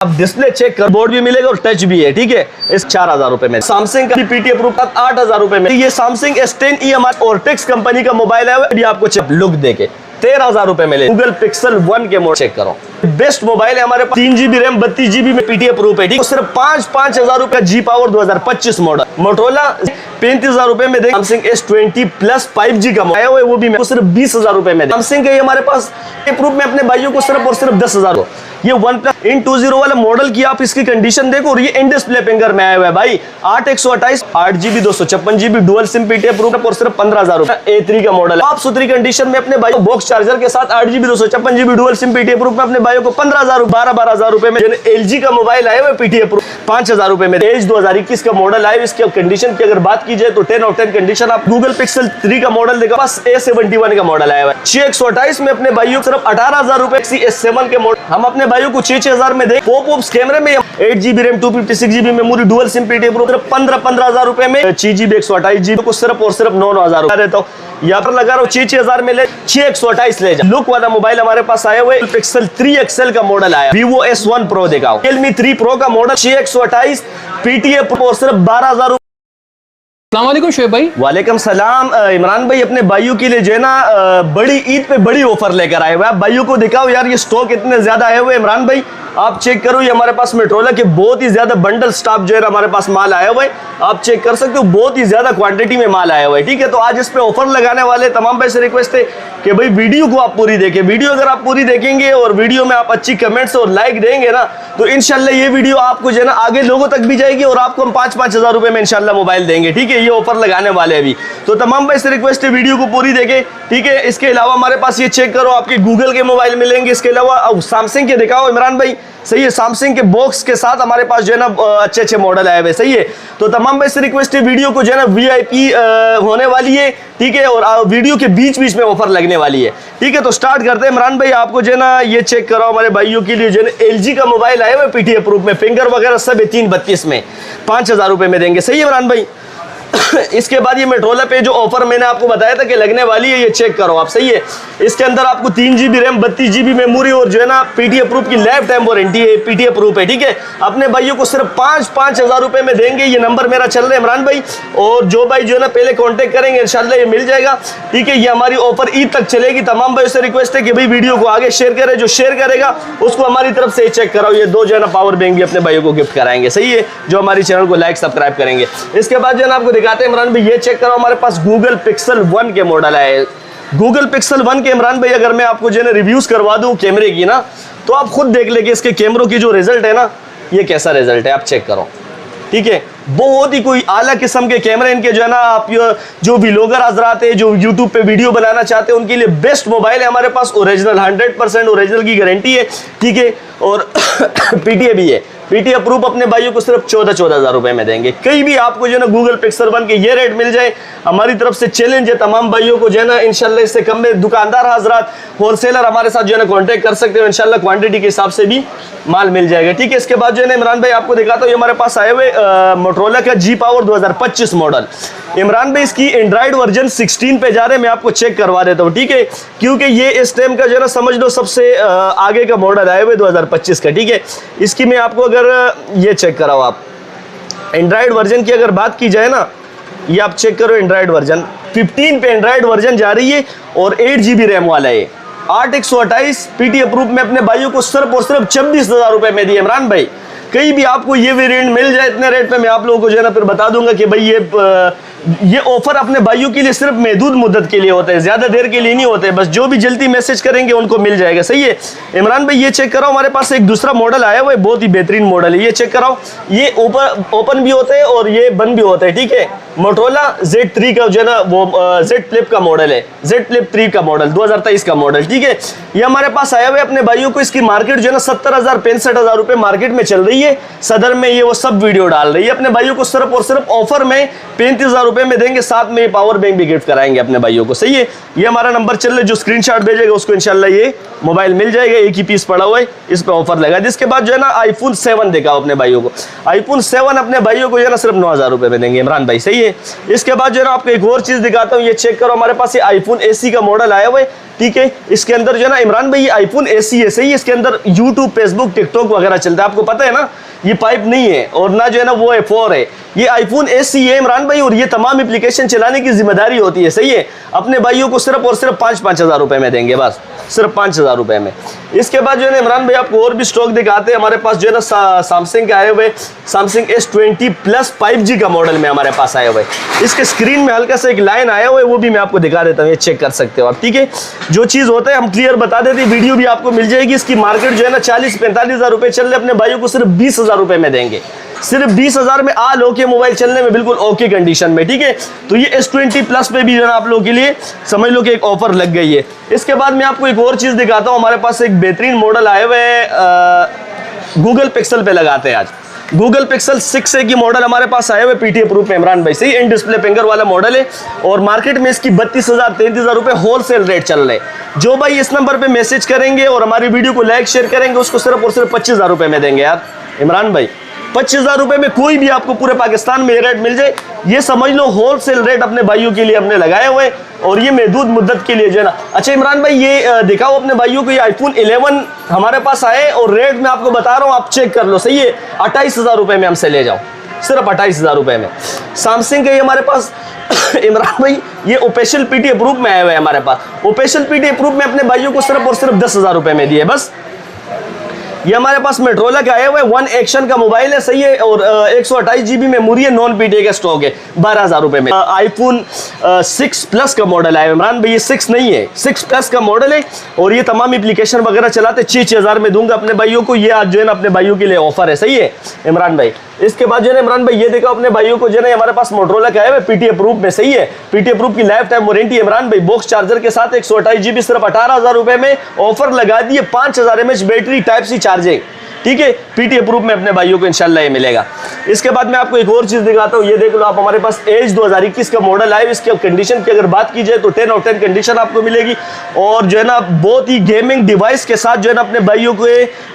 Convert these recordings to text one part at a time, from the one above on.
आप display check कर, board भी मिलेगा और टच भी है, ठीक है। इस 4000 रुपए में सैमसंग का पीटीए प्रूफ 8000 रुपए में ये सैमसंग S10e हमारे ओर्टेक्स कंपनी का मोबाइल है। ये आपको लुक देके 13000 रुपए में ले। गूगल पिक्सल 1 के मॉडल चेक करो, बेस्ट मोबाइल है हमारे पास। 3GB रैम 32GB में पीटीए प्रूफ है, ठीक है। सिर्फ 5,000 रुपए G पावर 2025 मॉडल। मोटोरोला 35,000 रुपए में देख। सैमसंग S20 प्लस 5G का आया हुआ है, वो भी सिर्फ 20,000 रुपए में। सैमसंग का ये हमारे पास प्रूफ में अपने भाइयों को सिर्फ और सिर्फ 10,000। ये OnePlus N20 वाला मॉडल की आप इसकी कंडीशन देखो, और ये इन डिस्प्ले फिंगर में आया हुआ है भाई। 8/128 8GB 256GB dual SIM PTA proof और सिर्फ 15,000 रुपए। A3 का मॉडल आप सुथरी कंडीशन में अपने भाई बॉक्स चार्जर के साथ 8GB 256GB dual SIM PTA proof में अपने भाइयों को 15,000 12,000 रुपए में। LG का मोबाइल आया हुआ है पीटीए प्रूफ 5,000 रुपए में। एज 2021 का मॉडल आया। इसकी कंडीशन की अगर बात की जाए तो 10 out of 10 कंडीशन। आप गूगल पिक्सल 3 का मॉडल देखा, बस A71 का मॉडल आया हुआ है। 6/128 में अपने भाइयों सिर्फ 18,000 रुपए। S7 के मॉडल हम अपने भाइयों को 6,000 में दे। पॉप-अप्स कैमरे में 8GB RAM 256GB memory dual SIM PTA proof 15,000 रुपए में। 6GB 128GB को सिर्फ और सिर्फ 9,000 रुपए देता हूँ। यहाँ पर लगा रहा हूँ 6,000 में ले, 6/128 ले जा। लुक वाला मोबाइल हमारे पास आया हुआ है। पिक्सल 3 XL का मॉडल आया। Vivo S1 Pro देखा, Realme 3 Pro का मॉडल 6/128 पीटीए और सिर्फ 12,000 रुपए। अस्सलामुअलैकुम शोएब भाई। वालेकुम सलाम। इमरान भाई अपने भाइयों के लिए जो है ना बड़ी ईद पे बड़ी ऑफर लेकर आए हुए। आप भाइयों को दिखाओ यार, ये स्टॉक इतने ज्यादा आए हुए। इमरान भाई आप चेक करो, ये हमारे पास मोटोरोला के बहुत ही ज्यादा बंडल स्टॉक जो है हमारे पास माल आया हुआ है। आप चेक कर सकते हो, बहुत ही ज्यादा क्वांटिटी में माल आया हुआ है, ठीक है। तो आज इस पे ऑफर लगाने वाले तमाम भाई से रिक्वेस्ट है कि भाई वीडियो को आप पूरी देखें। वीडियो अगर आप पूरी देखेंगे और वीडियो में आप अच्छी कमेंट्स और लाइक देंगे ना, तो इंशाल्लाह ये वीडियो आपको जो है ना आगे लोगों तक भी जाएगी और आपको हम 5-5 हजार रुपए में इंशाल्लाह मोबाइल देंगे, ठीक है। ये ऑफर लगाने वाले अभी, तो तमाम भाई से रिक्वेस्ट है वीडियो को पूरी देखें, ठीक है। इसके अलावा हमारे पास ये चेक करो, आपके गूगल के मोबाइल मिलेंगे। इसके अलावा सैमसंग के दिखाओ इमरान भाई, सही है। सैमसंग के बॉक्स के साथ हमारे पास जो है ना अच्छे अच्छे मॉडल आए हुए, सही है। तो तमाम भाई से रिक्वेस्ट है वीडियो को जो है ना VIP होने वाली है, ठीक है। और वीडियो के बीच बीच में ऑफर लगने वाली है, ठीक है। तो स्टार्ट करते हैं इमरान भाई। आपको जो है ना ये चेक करो, हमारे भाइयों के लिए जो है ना LG का मोबाइल आया हुआ है पीटीए प्रूफ में, फिंगर वगैरह सब 332 में 5,000 रुपए में देंगे, सही है इमरान भाई। इसके बाद ये मोटोरोला पे जो ऑफर मैंने आपको बताया था कि लगने वाली है, ये चेक करो आप, सही है। इसके अंदर आपको 3GB रैम 32GB मेमोरी और जो है ना पीटीए प्रूफ की लाइफ टाइम वारंटी है, पीटीए प्रूफ है, ठीक है। अपने भाइयों को सिर्फ 5,000 रुपए में देंगे। ये नंबर मेरा चल रहा है इमरान भाई, और जो भाई जो है ना पहले कांटेक्ट करेंगे इंशाल्लाह ये मिल जाएगा, ठीक है। ये हमारी ऑफर ईद तक चलेगी। तमाम भाई से रिक्वेस्ट है कि भाई वीडियो को आगे शेयर करें, जो शेयर करेगा उसको हमारी तरफ से चेक कराओ। ये 2 जो है ना पावर बैंक भी अपने भाइयों को गिफ्ट कराएंगे, सही है, जो हमारी चैनल को लाइक सब्सक्राइब करेंगे। इसके बाद जो है ना आपको दिखाते हैं इमरान भाई, ये चेक करो, हमारे पास गूगल पिक्सल 1 के मॉडल आए। गूगल पिक्सल 1 के इमरान भाई अगर मैं आपको जो है ना रिव्यूज करवा दूं कैमरे की ना, तो आप खुद देख लेंगे इसके कैमरों की जो रिजल्ट है ना, ये कैसा रिजल्ट है आप चेक करो, ठीक है। बहुत ही कोई आला किस्म के कैमरे इनके जो है ना, आप जो व्लॉगर हजरात है जो यूट्यूब पे वीडियो बनाना चाहते हैं उनके लिए बेस्ट मोबाइल है हमारे पास। ओरिजिनल 100% ओरिजिनल की गारंटी है, ठीक है। और पीटीए भी है, पीटीए प्रूफ अपने भाइयों को सिर्फ 14,000 रुपए में देंगे। कहीं भी आपको जो है ना गूगल पिक्सल 1 के ये रेट मिल जाए, हमारी तरफ से चैलेंज है तमाम भाइयों को जो है ना, इंशाल्लाह इससे कम में दुकानदार हजरात होलसेलर हमारे साथ जो है ना कांटेक्ट कर सकते हो, इंशाल्लाह क्वांटिटी के हिसाब से भी माल मिल जाएगा, ठीक है। इसके बाद जो है ना इमरान भाई आपको दिखाता हूँ, ये हमारे पास आए हुए मोटोरोला का G पावर 2025 मॉडल। इमरान भाई इसकी एंड्रॉइड वर्जन 16 पे जा रहे हैं, मैं आपको चेक करवा देता हूँ, ठीक है। क्योंकि ये इस टाइम का जो है ना समझ लो सबसे आगे का मॉडल आए हुए 2025 का, ठीक है। इसकी मैं आपको अगर ये चेक कराओ, आप एंड्रॉइड वर्जन की अगर बात की जाए ना, ये आप चेक करो, एंड्रॉइड वर्जन 15 पे एंड्रॉइड वर्जन जा रही है और 8GB रैम वाला है। 8/128 पीटीए प्रूफ में अपने भाइयों को सिर्फ और सिर्फ 26,000 रुपए में दिए इमरान भाई। कहीं भी आपको ये वेरिएंट मिल जाए इतने रेट पे, मैं आप लोगों को जो है ना फिर बता दूंगा कि भाई ये ऑफर अपने भाइयों के लिए सिर्फ महदूद मुद्दत के लिए होता है, ज्यादा देर के लिए नहीं होते। बस जो भी जल्दी मैसेज करेंगे उनको मिल जाएगा, सही है। इमरान भाई ये चेक कराओ, हमारे पास एक दूसरा मॉडल आया हुआ है, बहुत ही बेहतरीन मॉडल है। ये चेक कराओ, ये ओपन भी होता है और ये बंद भी होता है, ठीक है। मोटोरोला Z3 का जो है ना वो Z Flip का मॉडल है, Z Flip 3 का मॉडल 2023 का मॉडल, ठीक है। ये हमारे पास आया हुआ है अपने भाइयों को। इसकी मार्केट जो है ना 70,000 65,000 रुपए मार्केट में चल रही है। सदर में ये वो सब वीडियो डाल रही है। अपने भाइयों को सिर्फ और सिर्फ ऑफर में 35,000 रुपए में देंगे, साथ में ये पावर बैंक भी गिफ्ट कराएंगे अपने भाइयों को। सही है, ये हमारा नंबर चल रहा है, जो स्क्रीनशॉट भेजेगा उसको इंशाल्लाह ये मोबाइल मिल जाएगा, एक ही पीस पड़ा हुआ है, इस पे ऑफर लगा। जिसके बाद जो है ना iPhone 7 देखा अपने भाइयों को, iPhone 7 अपने भाइयों को जो है ना सिर्फ 9,000 रुपए में देंगे इमरान भाई। सही है, इसके बाद जो है ना आपको एक और चीज दिखाता हूँ, ये चेक करो, हमारे पास ये iPhone SE का मॉडल आया हुआ है। ठीक है, इसके अंदर जो है ना इमरान भाई ये iPhone SE है। सही है, इसके अंदर YouTube, Facebook, TikTok वगैरह चलता है, आपको पता है ना, ये 5 नहीं है और ना जो है ना वो है 4 है, ये iPhone SE है इमरान भाई, और ये तमाम एप्लीकेशन चलाने की जिम्मेदारी होती है। सही है, अपने भाइयों को सिर्फ और सिर्फ 5-5 हज़ार रुपए में देंगे, बस सिर्फ 5,000 रुपए में। इसके बाद जो है ना इमरान भाई आपको और भी स्टॉक दिखाते हैं, हमारे पास जो है ना सैमसंग के आए हुए सैमसंग S20 Plus 5G का मॉडल में हमारे पास आया हुआ है। इसके स्क्रीन में हल्का सा एक लाइन आया हुआ है, वो भी मैं आपको दिखा देता हूँ, ये चेक कर सकते हो आप। ठीक है, जो चीज़ होता है हम क्लियर बता देते हैं, वीडियो भी आपको मिल जाएगी। इसकी मार्केट जो है ना 40-45 हज़ार रुपए चल रहे, अपने भाइयों को सिर्फ 20,000 रुपए में देंगे। सिर्फ 20,000 में आल ओके मोबाइल चलने में बिल्कुल ओके कंडीशन में। ठीक है, तो ये S20 Plus पे भी जो है ना आप लोगों के लिए समझ लो कि एक ऑफर लग गई है। इसके बाद मैं आपको एक और चीज दिखाता हूँ, हमारे पास एक बेहतरीन मॉडल आए हुए हैं, गूगल पिक्सल पे लगाते हैं आज। गूगल पिक्सल 6A की मॉडल हमारे पास आए हुए PTA प्रूफ में इमरान भाई। सही, इन डिस्प्ले फिंगर वाला मॉडल है और मार्केट में इसकी 32,000-33,000 रुपए होलसेल रेट चल रहे हैं। जो भाई इस नंबर पे मैसेज करेंगे और हमारी वीडियो को लाइक शेयर करेंगे, उसको सिर्फ और सिर्फ 25,000 रुपए में देंगे यार इमरान भाई। 25,000 रुपए में कोई भी आपको पूरे पाकिस्तान में ये रेट मिल जाए, ये समझ लो होलसेल रेट अपने भाइयों के लिए हमने लगाए हुए और ये महदूद मुद्दत के लिए जो है ना। अच्छा इमरान भाई ये दिखाओ अपने भाइयों को, ये iPhone 11 हमारे पास आए और रेट मैं आपको बता रहा हूँ, आप चेक कर लो। सही है, 28,000 रुपए में हमसे ले जाओ, सिर्फ 28,000 रुपए में। सैमसंग के हमारे पास इमरान भाई ये ऑफिशियल PTA प्रूफ में आए हुए हमारे पास, ऑफिशियल PTA प्रूफ में अपने भाइयों को सिर्फ और सिर्फ 10,000 रुपए में दिए बस। ये हमारे पास मेट्रोला का आया हुआ है, 1 एक्शन का मोबाइल है। सही है, और 128 GB मेमोरी है, नॉन PTA का स्टॉक है, 12,000 रुपए में। iPhone 6 Plus का मॉडल आया इमरान भाई, ये 6 नहीं है, 6 Plus का मॉडल है और ये तमाम एप्लीकेशन वगैरह चलाते 6,000 में दूंगा अपने भाइयों को। ये आज जो है ना अपने भाइयों के लिए ऑफर है। सही है इमरान भाई, इसके बाद जो है इमरान भाई ये देखो अपने भाइयों को जो है हमारे पास मोटरोला का है PTA प्रूफ में। सही है, PTA प्रूफ की लाइफ टाइम वारंटी इमरान भाई, बॉक्स चार्जर के साथ 128 GB सिर्फ 18,000 रुपए में ऑफर लगा दिए, 5,000 mAh battery, type C charging. ठीक है, PTA प्रूफ में अपने भाइयों को इंशाल्लाह ये मिलेगा। इसके बाद मैं आपको एक और चीज दिखाता हूँ, ये देख लो आप, हमारे पास एज 2021 का मॉडल आए, इसके कंडीशन की अगर बात की जाए तो 10 और 10 कंडीशन आपको मिलेगी और जो है ना बहुत ही गेमिंग डिवाइस के साथ जो है ना अपने भाइयों को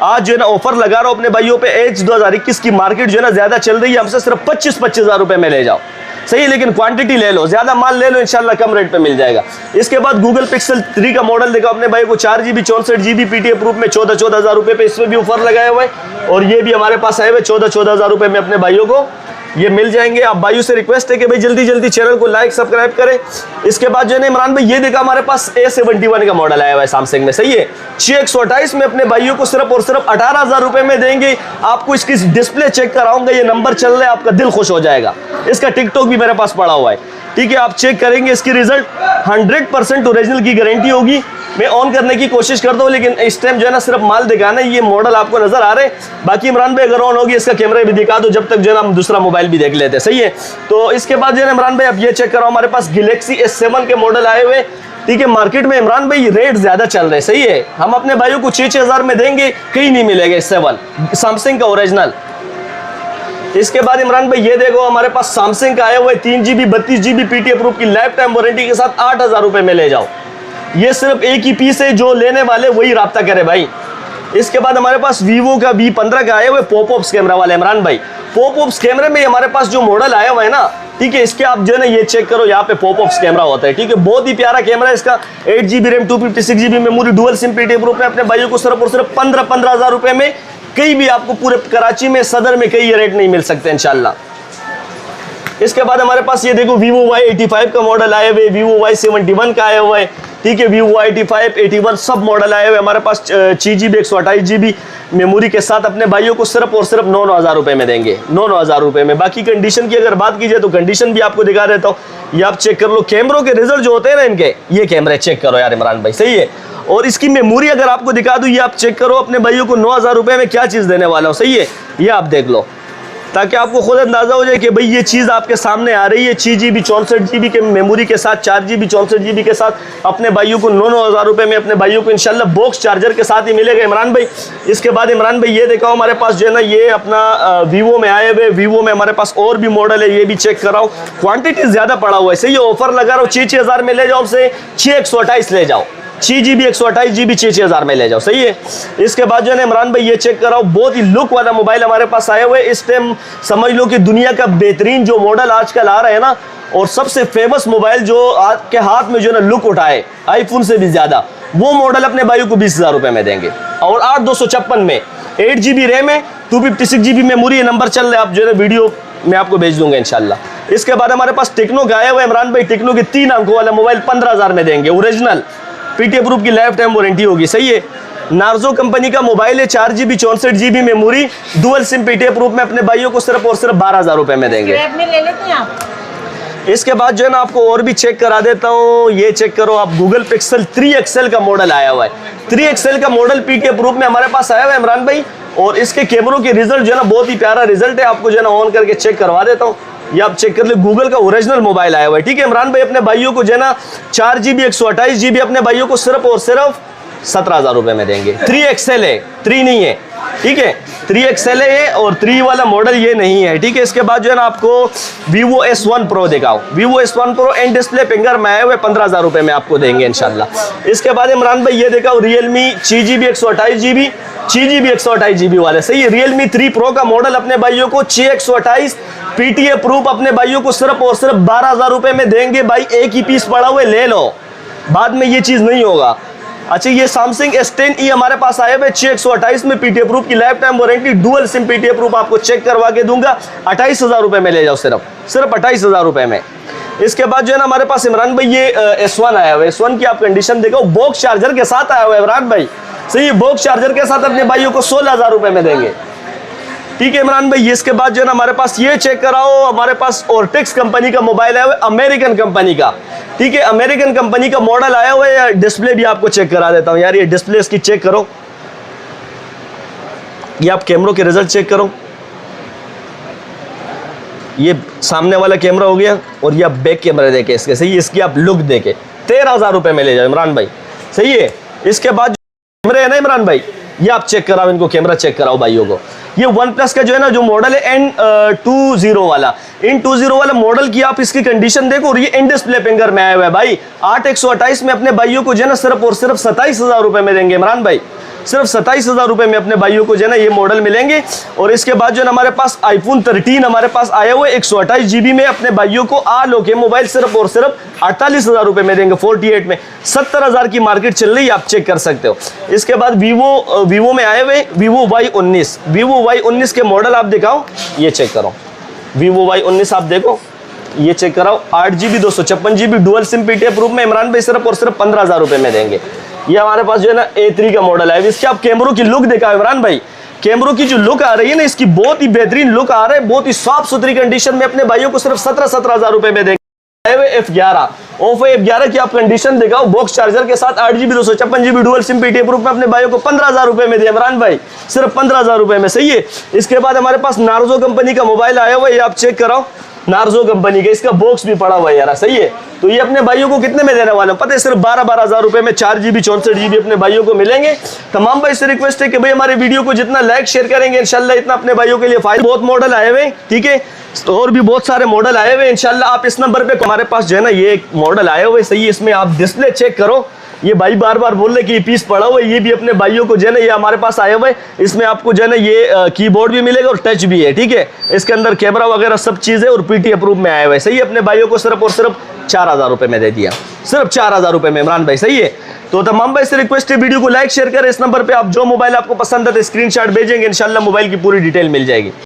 आज जो है ना ऑफर लगा रहा हूँ अपने भाइयों पे। एज 2021 की मार्केट जो है ना ज्यादा चल रही है, हमसे सिर्फ 25,000 रुपए में ले जाओ। सही है, लेकिन क्वांटिटी ले लो, ज्यादा माल ले लो, इंशाल्लाह कम रेट पे मिल जाएगा। इसके बाद गूगल पिक्सल 3 का मॉडल देखो अपने भाई को, 4 GB 64 GB PTA प्रूफ में 14,000 रुपए पे, इसमें भी ऑफर लगाया हुआ है और ये भी हमारे पास आए हुए 14,000 रुपए में अपने भाइयों को ये मिल जाएंगे। आप भाइयों से रिक्वेस्ट है कि भाई जल्दी जल्दी चैनल को लाइक सब्सक्राइब करें। इसके बाद जो है इमरान भाई ये देखा हमारे पास A71 का मॉडल आया हुआ है सैमसंग में। सही है, 6/128 में अपने भाइयों को सिर्फ और सिर्फ 18,000 रुपए में देंगे। आपको इसकी डिस्प्ले चेक कराऊंगा, ये नंबर चल रहा है, आपका दिल खुश हो जाएगा। इसका टिकटॉक भी मेरे पास पड़ा हुआ है। ठीक है, आप चेक करेंगे, इसकी रिजल्ट 100% ओरिजिनल की गारंटी होगी। मैं ऑन करने की कोशिश करता हूँ, लेकिन इस टाइम जो है ना सिर्फ माल दिखाना है, ये मॉडल आपको नजर आ रहे हैं। बाकी इमरान भाई अगर ऑन होगी इसका कैमरा भी दिखा दो, जब तक जो है ना हम दूसरा मोबाइल भी देख लेते हैं। सही है, तो इसके बाद जो है ना इमरान भाई आप ये चेक करो, हमारे पास गैलेक्सी S7 के मॉडल आए हुए। ठीक है, मार्केट में इमरान भाई रेट ज्यादा चल रहे। सही है, हम अपने भाइयों को 6,000 में देंगे, कहीं नहीं मिलेगा S7 सैमसंग का ओरिजिनल। इसके बाद इमरान भाई ये देखो हमारे पास सैमसंग का आया हुआ है 3 GB 32 GB PTA प्रूफ की लाइफ टाइम वारंटी के साथ 8,000 रुपए में ले जाओ। ये सिर्फ एक ही पीस है, जो लेने वाले वही राब्ता करे भाई। इसके बाद हमारे पास वीवो का V15 का आया हुआ है पॉपअप्स कैमरा वाला इमरान भाई। पॉपअप्स कैमरे में हमारे पास जो मॉडल आया हुआ है ना, ठीक है, इसके आप जो है ना ये चेक करो, यहाँ पे पॉपअप्स कैमरा होता है। ठीक है, बहुत ही प्यारा कैमरा है इसका, 8 GB RAM 256 GB memory, dual SIM PTA proof में अपने भाइयों को सिर्फ और सिर्फ 15,000 रुपए में। कहीं भी आपको पूरे कराची में, सदर में कहीं ये रेट नहीं मिल सकते इंशाल्लाह। इसके बाद हमारे पास ये देखो Vivo Y85 का मॉडल आया हुआ है, Vivo Y71 का आया हुआ है। ठीक है, Vivo Y85, 81 सब मॉडल आए हुए हमारे पास, 6 GB 128 GB मेमोरी के साथ अपने भाइयों को सिर्फ और सिर्फ 9,000 रुपए में देंगे, 9,000 रुपए में। बाकी कंडीशन की अगर बात की जाए तो कंडीशन भी आपको दिखा देता हूँ, ये आप चेक कर लो। कैमरों के रिजल्ट जो होते हैं ना इनके, ये कैमरे चेक करो यार इमरान भाई। सही है, और इसकी मेमोरी अगर आपको दिखा दूं, ये आप चेक करो अपने भाइयों को 9,000 रुपए में क्या चीज देने वाला हूँ। सही है, ये आप देख लो, ताकि आपको खुद अंदाज़ा हो जाए कि भाई ये चीज़ आपके सामने आ रही है। 6 GB 64 GB के मेमोरी के साथ, 4 GB 64 GB के साथ अपने भाइयों को 9-9 हज़ार रुपये में अपने भाइयों को इंशाल्लाह बॉक्स चार्जर के साथ ही मिलेगा इमरान भाई। इसके बाद इमरान भाई ये देखा हमारे पास जो है ना ये अपना वीवो में आए हुए, वीवो में हमारे पास और भी मॉडल है, ये भी चेक कराओ। क्वांटिटी ज़्यादा पड़ा हुआ है, सही है। ऑफर लगा रहा हूँ 6-6 हज़ार में ले जाओ, से 6/128 ले जाओ, 6 GB 128 GB 6-6 हज़ार में ले जाओ, सही है। इसके बाद जो है इमरान भाई ये चेक कराओ, बहुत ही लुक वाला मोबाइल हमारे पास आए हुए। इस टाइम समझ लो कि दुनिया का बेहतरीन जो मॉडल आजकल आ रहा है ना, और सबसे फेमस मोबाइल जो आपके हाथ में जो है ना लुक उठाए आईफोन से भी ज़्यादा, वो मॉडल अपने भाइयों को 20,000 रुपये में देंगे। और 8/256 में 8 GB रैम है, 256 GB मेमोरी है। नंबर चल रहे आप जो है वीडियो मैं आपको भेज दूंगा इंशाल्लाह। इसके बाद हमारे पास टेक्नो का आया हुआ है इमरान भाई, टेक्नो के 3 अंकों वाला मोबाइल 15,000 में देंगे। ओरिजिनल पीटी अप्रूव की लाइफ टाइम वारंटी होगी, सही है। नार्जो कंपनी का मोबाइल है, 4 GB 64 GB memory, dual SIM PT approve में अपने भाइयों को सिर्फ और सिर्फ 12,000 रुपये में देंगे। में ले लेते हैं आप। इसके बाद जो है ना आपको और भी चेक करा देता हूँ, ये चेक करो आप, गूगल पिक्सल 3 XL का मॉडल आया हुआ है। 3 XL का मॉडल पीटी अप्रूव में हमारे पास आया हुआ है इमरान भाई, और इसके कैमरों के रिजल्ट जो है ना बहुत ही प्यारा रिजल्ट है। आपको जो है ना ऑन करके चेक करवा देता हूँ, ये आप चेक कर ले। गूगल का ओरिजिनल मोबाइल आया हुआ है, ठीक है इमरान भाई। अपने भाइयों को जो है ना 4 GB 128 GB अपने भाइयों को सिर्फ और सिर्फ 17,000 रुपये में देंगे। 3 XL है, 3 नहीं है, ठीक है। 3 XL है और 3 वाला मॉडल ये नहीं है, ठीक है। इसके बाद जो है ना आपको Vivo S1 Pro दिखाओ, Vivo S1 Pro and display finger में आए हुए 15,000 रुपये में आपको देंगे इंशाल्लाह। इसके बाद इमरान भाई ये दिखाओ Realme 6 GB 128 GB 6 GB 128 GB वाले, सही है। Realme 3 Pro का मॉडल अपने भाइयों को 6/128 PTA प्रूफ अपने भाइयों को सिर्फ और सिर्फ 12,000 रुपये में देंगे। भाई एक ही पीस पड़ा हुआ ले लो, बाद में ये चीज़ नहीं होगा। अच्छा, ये Samsung S10e हमारे पास आए हुए 6/128 में पीटी अप्रूव की life time warranty, dual SIM PT approve आपको चेक करवा के दूंगा। 28,000 रुपये में ले जाओ, सिर्फ 28,000 रुपये में। इसके बाद जो है ना हमारे पास इमरान भाई ये S1 आया हुआ है। S1 की आप कंडीशन देखो, बॉक्स चार्जर के साथ आया हुआ है इमरान भाई, सही है। बॉक्स चार्जर के साथ अपने भाइयों को 16,000 रुपये में देंगे, ठीक है इमरान भाई। इसके बाद जो है ना हमारे पास ये चेक कराओ, हमारे पास ऑर्टेक्स कंपनी का मोबाइल आया हुआ है, अमेरिकन कंपनी का, ठीक है। अमेरिकन कंपनी का मॉडल आया हुआ है। डिस्प्ले भी आपको चेक करा देता हूँ यार, ये डिस्प्ले इसकी चेक करो, ये आप कैमरों के रिजल्ट चेक करो। ये सामने वाला कैमरा हो गया, और ये आप बैक कैमरा देखे इसके, सही है। इसकी आप लुक देखे 13,000 रुपये में ले जाओ इमरान भाई, सही है। इसके बाद कैमरे है ना इमरान भाई, ये आप चेक कराओ, इनको कैमरा चेक कराओ भाइयों को। ये OnePlus का जो है ना जो मॉडल है N20 वाला, N20 वाला मॉडल की आप इसकी कंडीशन देखो, और ये इन डिस्प्ले फिंगर में आया हुआ है भाई। 8/128 में अपने भाइयों को जो है ना सिर्फ और सिर्फ 27,000 रुपये में देंगे इमरान भाई, सिर्फ 27,000 रुपये में अपने भाइयों को जो है ना ये मॉडल मिलेंगे। और इसके बाद जो है ना हमारे पास iPhone 13 हमारे पास आया हुआ है 128 GB में, अपने भाइयों को के मोबाइल सिर्फ और सिर्फ 48,000 रुपये में देंगे। 48 में 70,000 की मार्केट चल रही है, आप चेक कर सकते हो। इसके बाद वीवो में आए हुए Vivo Y19 के मॉडल आप दिखाओ, ये चेक करो। Vivo Y19 आप देखो, ये चेक कराओ। 8 GB 256 GB dual SIM PT approve में इमरान भाई सिर्फ और सिर्फ 15,000 रुपये में देंगे। ये हमारे पास जो है ना A3 का मॉडल है। इसके आप कैमरों की लुक दिखाओ इमरान भाई, कैमरों की जो लुक आ रही है ना, इसकी बहुत ही बेहतरीन लुक आ रहा है, बहुत ही साफ सुथरी कंडीशन में अपने भाइयों को सिर्फ 17,000 रुपये में देंगे। F11 Oppo F11 की आप कंडीशन दिखाओ, बॉक्स चार्जर के साथ 8 GB 256 GB dual SIM PT approve में अपने भाइयों को 15,000 रुपये में दिए इमरान भाई, सिर्फ 15,000 रुपये में, सही है। इसके बाद हमारे पास नार्जो कंपनी का मोबाइल आया हुआ है, ये आप चेक कराओ, नार्जो कंपनी का, इसका बॉक्स भी पड़ा हुआ है यार, सही है। तो ये अपने भाइयों को कितने में देने वाले हैं पता है, सिर्फ 12,000 रुपये में 4 GB 64 GB अपने भाइयों को मिलेंगे। तमाम भाई से रिक्वेस्ट है कि भाई हमारे वीडियो को जितना लाइक शेयर करेंगे इंशाल्लाह इतना अपने भाइयों के लिए फायदा। बहुत मॉडल आए हुए, ठीक है, और भी बहुत सारे मॉडल आए हुए इंशाल्लाह। आप इस नंबर पे हमारे पास जो है ना ये एक मॉडल आए हुए, सही है। इसमें आप डिस्प्ले चेक करो, ये भाई बार बार बोल रहे कि ये पीस पड़ा हुआ है, ये भी अपने भाइयों को जो है ना ये हमारे पास आए हुए। इसमें आपको जो है ना ये कीबोर्ड भी मिलेगा और टच भी है, ठीक है। इसके अंदर कैमरा वगैरह सब चीज़ें और पीटी अप्रूव में आए हुए, सही है। अपने भाइयों को सिर्फ और सिर्फ 4,000 रुपये में दे दिया, सिर्फ 4,000 रुपये में इमरान भाई, सही है। तो तमाम भाई से रिक्वेस्ट है वीडियो को लाइक शेयर करें। इस नंबर पे आप जो मोबाइल आपको पसंद है तो स्क्रीनशॉट भेजेंगे, इंशाल्लाह मोबाइल की पूरी डिटेल मिल जाएगी।